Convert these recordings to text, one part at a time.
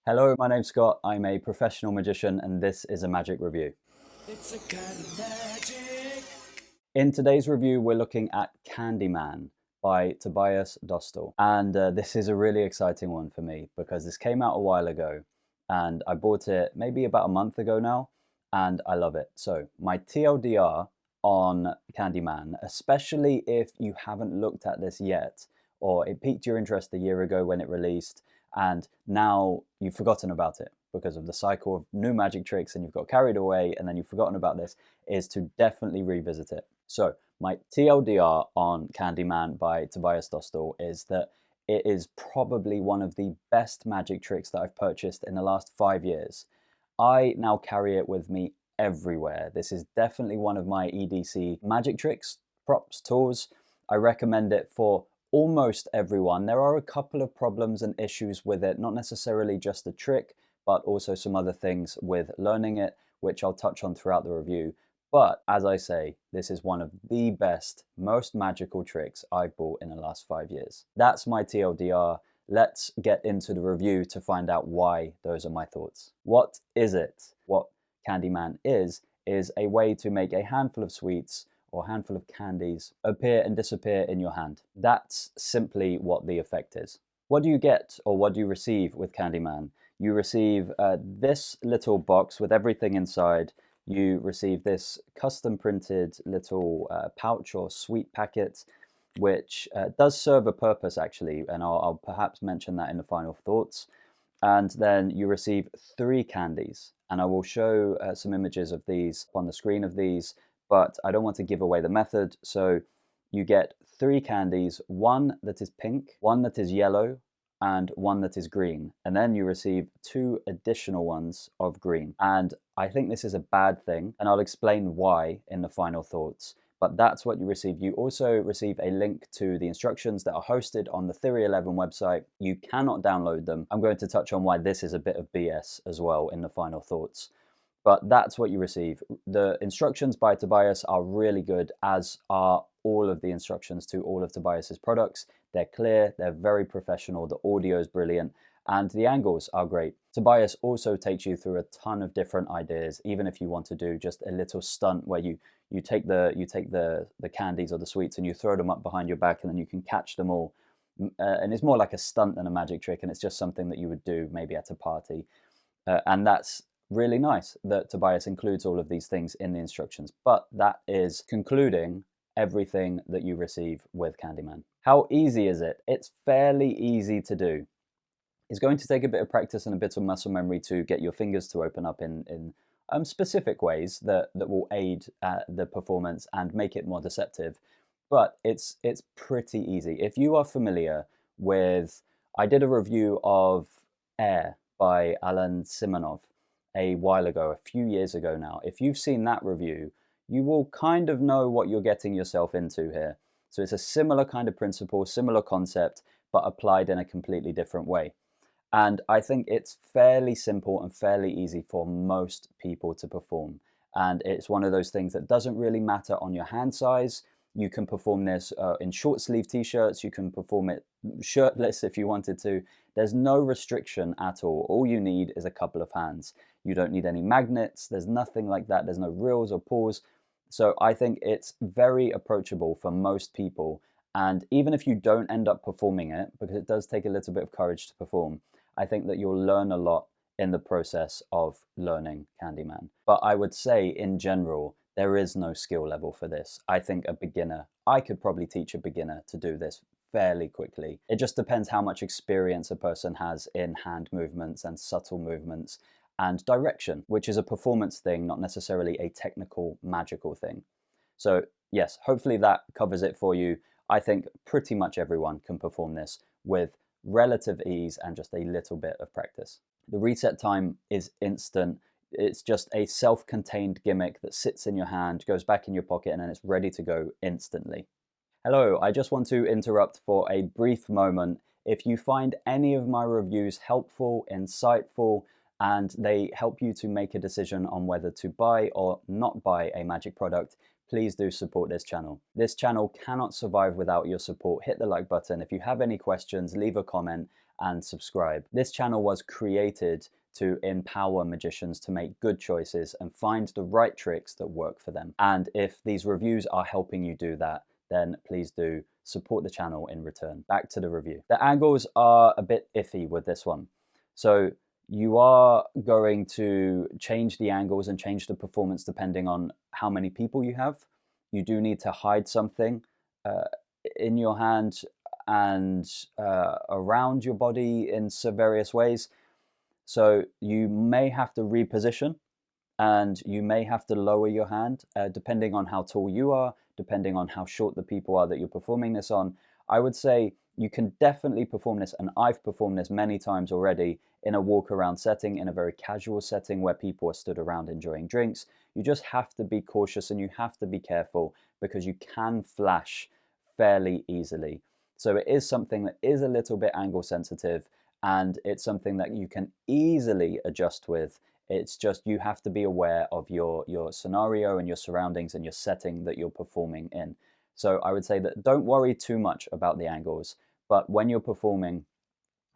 Hello, my name's Scott. I'm a professional magician and this is a magic review. It's a kind of magic. In today's review, we're looking at Candyman by Tobias Dostal. And this is a really exciting one for me because this came out a while ago and I bought it maybe about a month ago now and I love it. So my TLDR on Candyman, especially if you haven't looked at this yet or it piqued your interest a year ago when it released and now you've forgotten about it because of the cycle of new magic tricks and you've got carried away and then you've forgotten about this, is to definitely revisit it. So my TLDR on Candyman by Tobias Dostal is that it is probably one of the best magic tricks that I've purchased in the last 5 years. I now carry it with me everywhere. This is definitely one of my EDC magic tricks, props, tools. I recommend it for almost everyone. There are a couple of problems and issues with it, not necessarily just the trick, but also some other things with learning it, which I'll touch on throughout the review. But as I say, this is one of the best, most magical tricks I've bought in the last 5 years. That's my TLDR. Let's get into the review to find out why those are my thoughts. What is it? What Candyman is a way to make a handful of sweets or a handful of candies appear and disappear in your hand. That's simply what the effect is. What do you get or what do you receive with Candyman? You receive this little box with everything inside. You receive this custom printed little pouch or sweet packet, which does serve a purpose actually, and I'll perhaps mention that in the final thoughts. And then you receive 3 candies, and I will show some images of these on the screen of these, but I don't want to give away the method. So you get 3 candies, one that is pink, one that is yellow, and one that is green. And then you receive 2 additional ones of green. And I think this is a bad thing, and I'll explain why in the final thoughts. But that's what you receive. You also receive a link to the instructions that are hosted on the Theory 11 website. You cannot download them. I'm going to touch on why this is a bit of BS as well in the final thoughts. But that's what you receive. The instructions by Tobias are really good, as are all of the instructions to all of Tobias's products. They're clear, they're very professional, the audio is brilliant, and the angles are great. Tobias also takes you through a ton of different ideas, even if you want to do just a little stunt where you take the candies or the sweets and you throw them up behind your back and then you can catch them all. And it's more like a stunt than a magic trick, and it's just something that you would do maybe at a party. And that's really nice that Tobias includes all of these things in the instructions. But that is concluding everything that you receive with Candyman. How easy is it? It's fairly easy to do. It's going to take a bit of practice and a bit of muscle memory to get your fingers to open up in specific ways that will aid the performance and make it more deceptive. But it's pretty easy. If you are familiar with, I did a review of Air by Alan Simonov a while ago, a few years ago now. If you've seen that review, you will kind of know what you're getting yourself into here. So it's a similar kind of principle, similar concept, but applied in a completely different way. And I think it's fairly simple and fairly easy for most people to perform. And it's one of those things that doesn't really matter on your hand size. You can perform this in short sleeve t-shirts. You can perform it shirtless if you wanted to. There's no restriction at all. All you need is a couple of hands. You don't need any magnets. There's nothing like that. There's no reels or pulls. So I think it's very approachable for most people. And even if you don't end up performing it, because it does take a little bit of courage to perform, I think that you'll learn a lot in the process of learning Candyman. But I would say in general, there is no skill level for this. I think a beginner, I could probably teach a beginner to do this fairly quickly. It just depends how much experience a person has in hand movements and subtle movements and direction, which is a performance thing, not necessarily a technical, magical thing. So yes, hopefully that covers it for you. I think pretty much everyone can perform this with relative ease and just a little bit of practice. The reset time is instant. It's just a self-contained gimmick that sits in your hand, goes back in your pocket, and then it's ready to go instantly. Hello, I just want to interrupt for a brief moment. If you find any of my reviews helpful, insightful, and they help you to make a decision on whether to buy or not buy a magic product, please do support this channel. This channel cannot survive without your support. Hit the like button. If you have any questions, leave a comment, and subscribe. This channel was created to empower magicians to make good choices and find the right tricks that work for them. And if these reviews are helping you do that, then please do support the channel in return. Back to the review. The angles are a bit iffy with this one. So you are going to change the angles and change the performance depending on how many people you have. You do need to hide something in your hand and around your body in various ways. So you may have to reposition, and you may have to lower your hand depending on how tall you are, depending on how short the people are that you're performing this on. I would say you can definitely perform this, and I've performed this many times already in a walk around setting, in a very casual setting where people are stood around enjoying drinks. You just have to be cautious and you have to be careful because you can flash fairly easily. So it is something that is a little bit angle sensitive, and it's something that you can easily adjust with. It's just you have to be aware of your scenario and your surroundings and your setting that you're performing in. So I would say that don't worry too much about the angles, but when you're performing,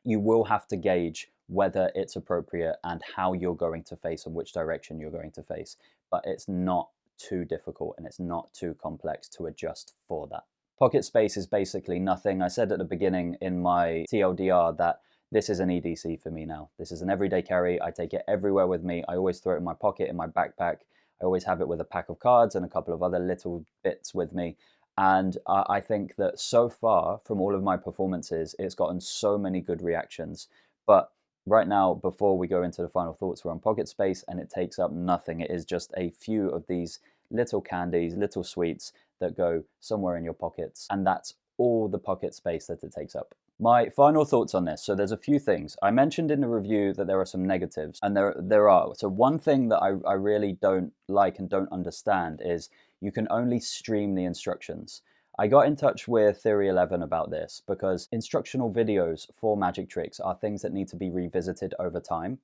you will have to gauge whether it's appropriate and how you're going to face and which direction you're going to face. But it's not too difficult and it's not too complex to adjust for that. Pocket space is basically nothing. I said at the beginning in my TLDR that this is an EDC for me now. This is an everyday carry. I take it everywhere with me. I always throw it in my pocket, in my backpack. I always have it with a pack of cards and a couple of other little bits with me. And I think that so far from all of my performances, it's gotten so many good reactions. But right now, before we go into the final thoughts, we're on pocket space and it takes up nothing. It is just a few of these little candies, little sweets that go somewhere in your pockets. And that's all the pocket space that it takes up. My final thoughts on this. So there's a few things. I mentioned in the review that there are some negatives, and there are. So one thing that I really don't like and don't understand is you can only stream the instructions. I got in touch with Theory 11 about this because instructional videos for magic tricks are things that need to be revisited over time.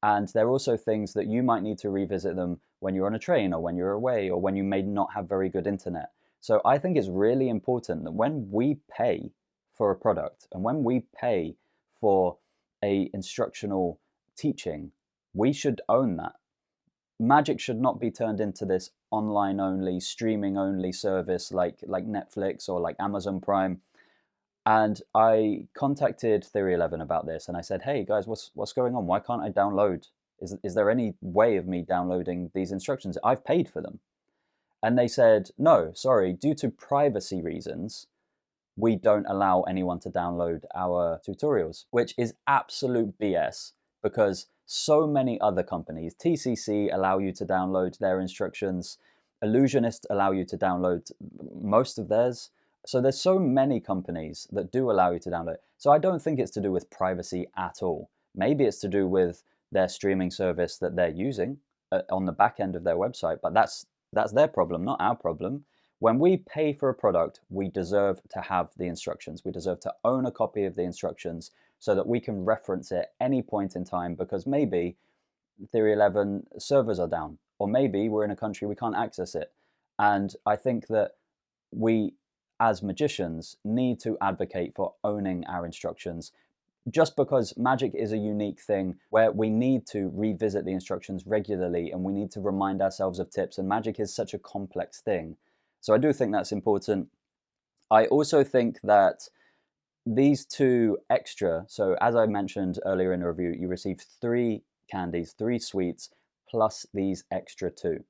And they're also things that you might need to revisit them when you're on a train or when you're away or when you may not have very good internet. So I think it's really important that when we pay for a product and when we pay for a instructional teaching, we should own that. Magic should not be turned into this online only, streaming only service like Netflix or like Amazon Prime. And I contacted Theory 11 about this and I said, hey guys, what's going on? Why can't I download? Is there any way of me downloading these instructions? I've paid for them. And they said, no, sorry, due to privacy reasons, we don't allow anyone to download our tutorials, which is absolute BS because so many other companies, TCC allow you to download their instructions, Illusionist allow you to download most of theirs. So there's so many companies that do allow you to download. So I don't think it's to do with privacy at all. Maybe it's to do with their streaming service that they're using on the back end of their website, but that's their problem, not our problem. When we pay for a product, we deserve to have the instructions. We deserve to own a copy of the instructions so that we can reference it any point in time because maybe Theory 11 servers are down, or maybe we're in a country we can't access it. And I think that we, as magicians, need to advocate for owning our instructions just because magic is a unique thing where we need to revisit the instructions regularly and we need to remind ourselves of tips, and magic is such a complex thing. So I do think that's important. I also think that these two extra, so as I mentioned earlier in the review, you receive 3 candies, 3 sweets, plus these extra 2.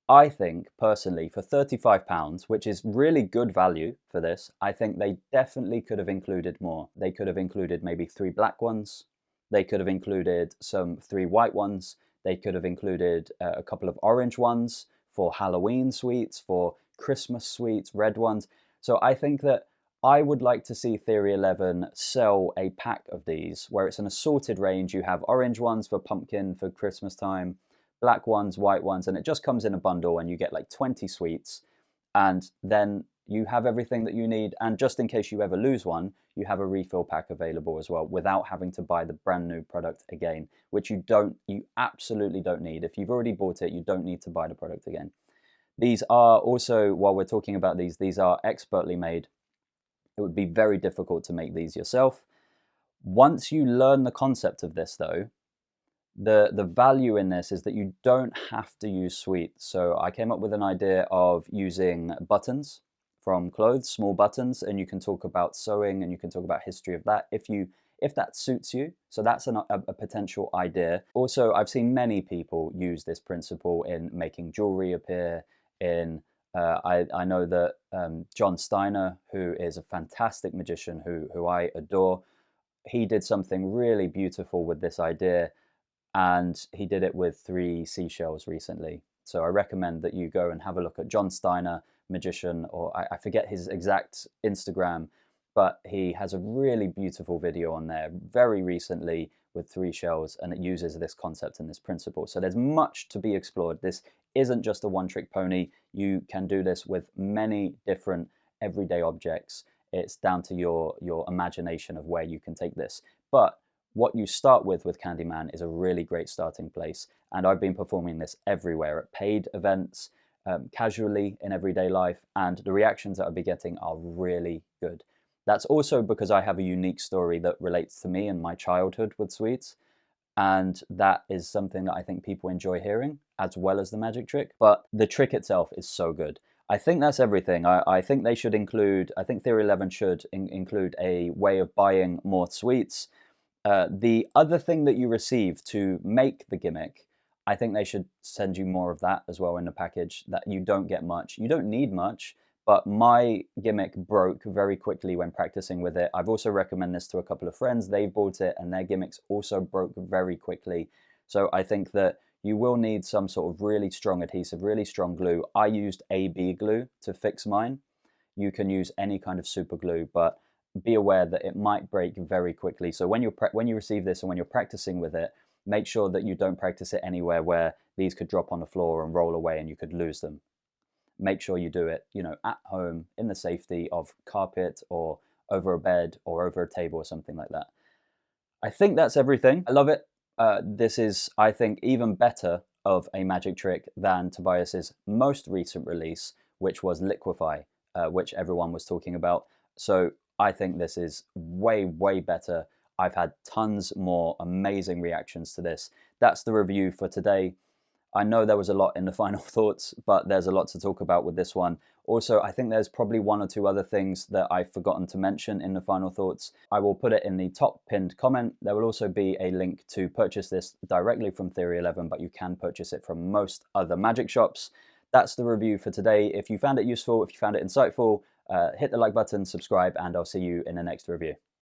I think, personally, for £35, which is really good value for this, I think they definitely could have included more. They could have included maybe 3 black ones. They could have included some 3 white ones. They could have included a couple of orange ones for Halloween sweets, for Christmas sweets, red ones. So I think that I would like to see Theory 11 sell a pack of these where it's an assorted range. You have orange ones for pumpkin for Christmas time, black ones, white ones, and it just comes in a bundle and you get like 20 sweets, and then you have everything that you need. And just in case you ever lose one, you have a refill pack available as well without having to buy the brand new product again, which you absolutely don't need. If you've already bought it, you don't need to buy the product again. These are also, while we're talking about these are expertly made. It would be very difficult to make these yourself. Once you learn the concept of this though, the value in this is that you don't have to use sweets. So I came up with an idea of using buttons from clothes, small buttons, and you can talk about sewing and you can talk about history of that if that suits you. So that's a potential idea. Also, I've seen many people use this principle in making jewelry appear. I know that John Steiner, who is a fantastic magician who I adore, he did something really beautiful with this idea, and he did it with 3 seashells recently. So I recommend that you go and have a look at John Steiner, magician, or I forget his exact Instagram, but he has a really beautiful video on there very recently with 3 shells, and it uses this concept and this principle. So there's much to be explored. This isn't just a one-trick pony. You can do this with many different everyday objects. It's down to your imagination of where you can take this. But what you start with Candyman is a really great starting place. And I've been performing this everywhere at paid events, casually in everyday life, and the reactions that I've been getting are really good. That's also because I have a unique story that relates to me and my childhood with sweets. And that is something that I think people enjoy hearing, as well as the magic trick. But the trick itself is so good. I think that's everything. I think they should include, I think Theory 11 should include a way of buying more sweets. The other thing that you receive to make the gimmick, I think they should send you more of that as well in the package, that you don't get much. You don't need much, but my gimmick broke very quickly when practicing with it. I've also recommended this to a couple of friends. They bought it and their gimmicks also broke very quickly. So I think that you will need some sort of really strong adhesive, really strong glue. I used AB glue to fix mine. You can use any kind of super glue, but be aware that it might break very quickly. So when you receive this and when you're practicing with it, make sure that you don't practice it anywhere where these could drop on the floor and roll away and you could lose them. Make sure you do it, at home in the safety of carpet or over a bed or over a table or something like that. I think that's everything. I love it. This is, I think, even better of a magic trick than Tobias's most recent release, which was Liquify, which everyone was talking about. So I think this is way, way better. I've had tons more amazing reactions to this. That's the review for today. I know there was a lot in the final thoughts, but there's a lot to talk about with this one. Also, I think there's probably 1 or 2 other things that I've forgotten to mention in the final thoughts. I will put it in the top pinned comment. There will also be a link to purchase this directly from Theory 11, but you can purchase it from most other magic shops. That's the review for today. If you found it useful, if you found it insightful, hit the like button, subscribe, and I'll see you in the next review.